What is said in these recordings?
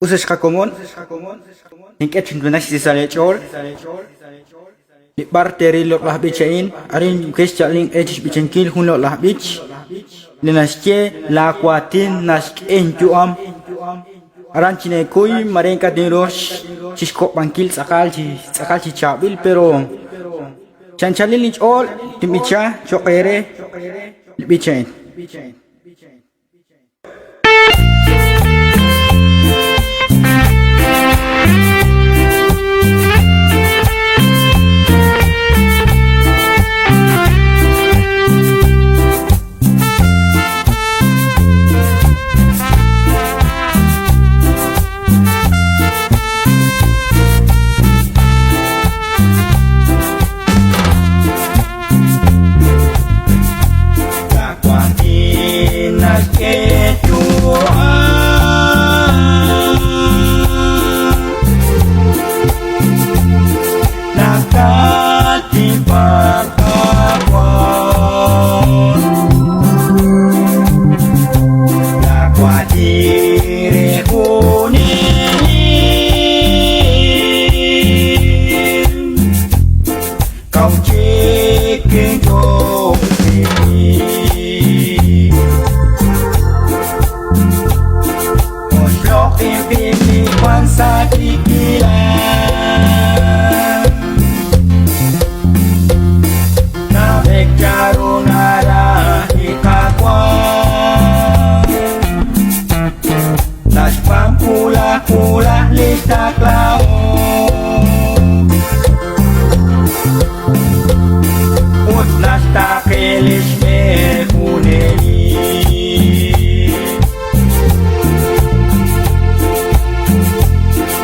Usas kakomon, ingket cinduna si sale chor, di parteri lot lah bicain, arin kes chaling edge bicankil hun lot lah bich, linasce la kuatin nask enjuam, aran cine kui mereka diros, ciskop bangkil sakal ci cabil pero, cancalil lich all timicha chokere bicain. Pula lista clau Utlas takelis me uneli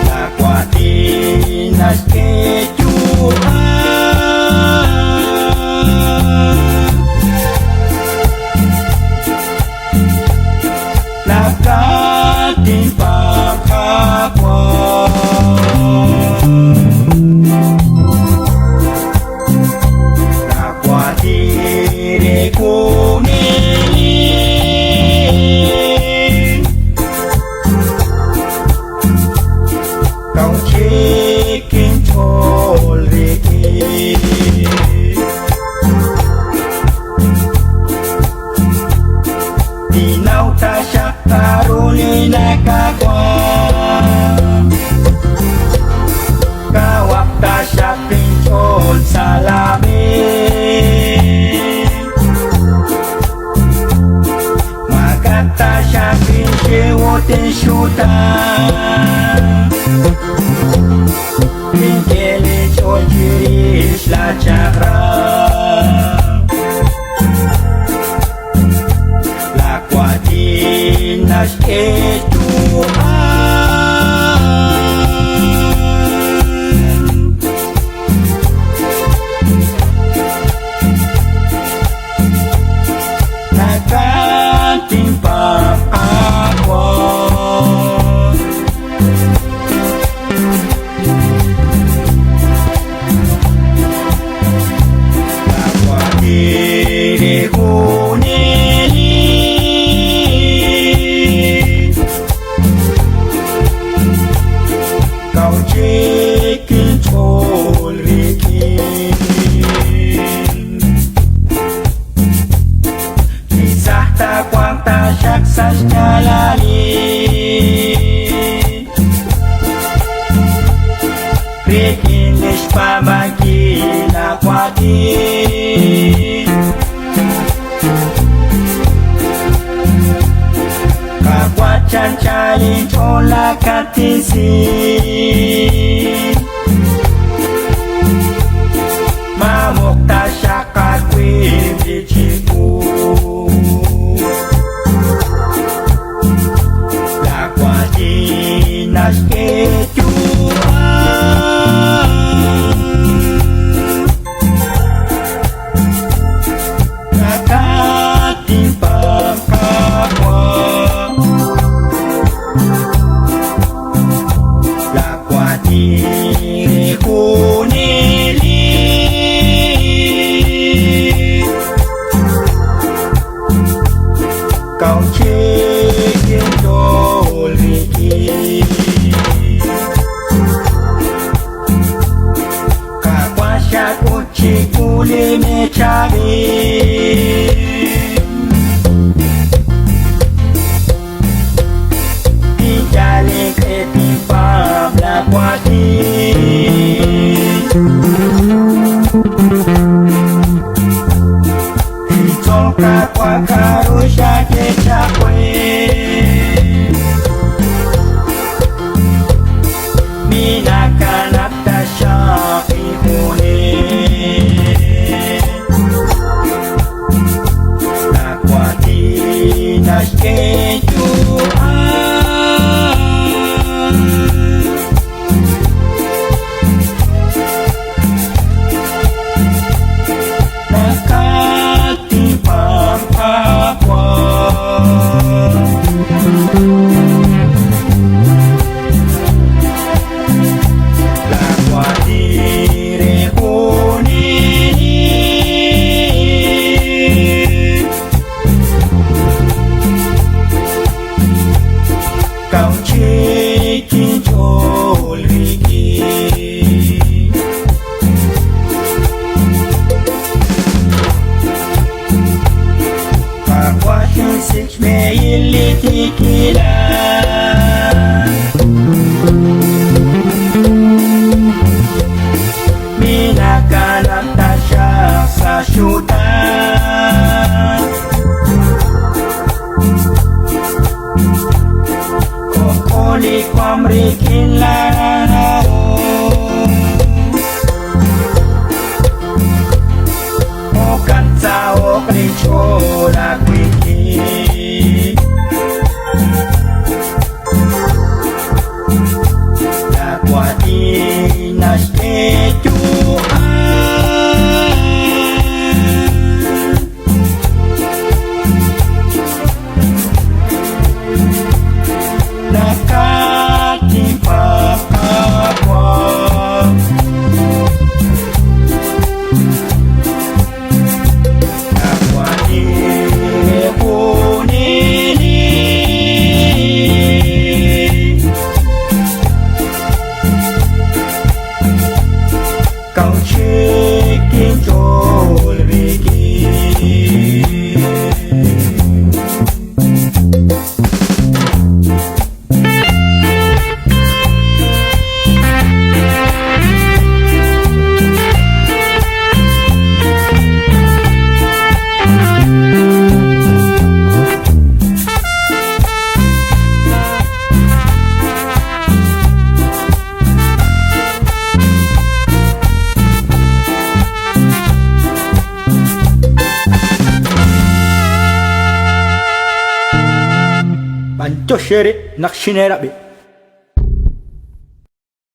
Lakwatinas kejuan Lakatimpa Carolina kakwa Kawak tasya pinchol salamin Makat tasya pinchewote syutan Pinkele chojiris la chakra Nas Nakatimpa ako Kapwa diri ko Saksasnya lali Rikinis pamagi lakwati Kakwacan cari cola katisi Mamuk tasyakat wibiciku Nas kejuan Nakatimpa kakwa Lakwati kunili Kau cekin doliki Toka kwa karusha kechakwe Mina kanapta shafi hune Nakwati nashkeju Kau cikin jol riki Kakwasin six meili tikila Minakalam tasya sa syutan Koli kwam rikin lanao Okan sao krichola kwiki Nakwati naskeju Nakati pakakwa Nakwati kunini Kau cikin jol riki Bancho shere nakshine rabe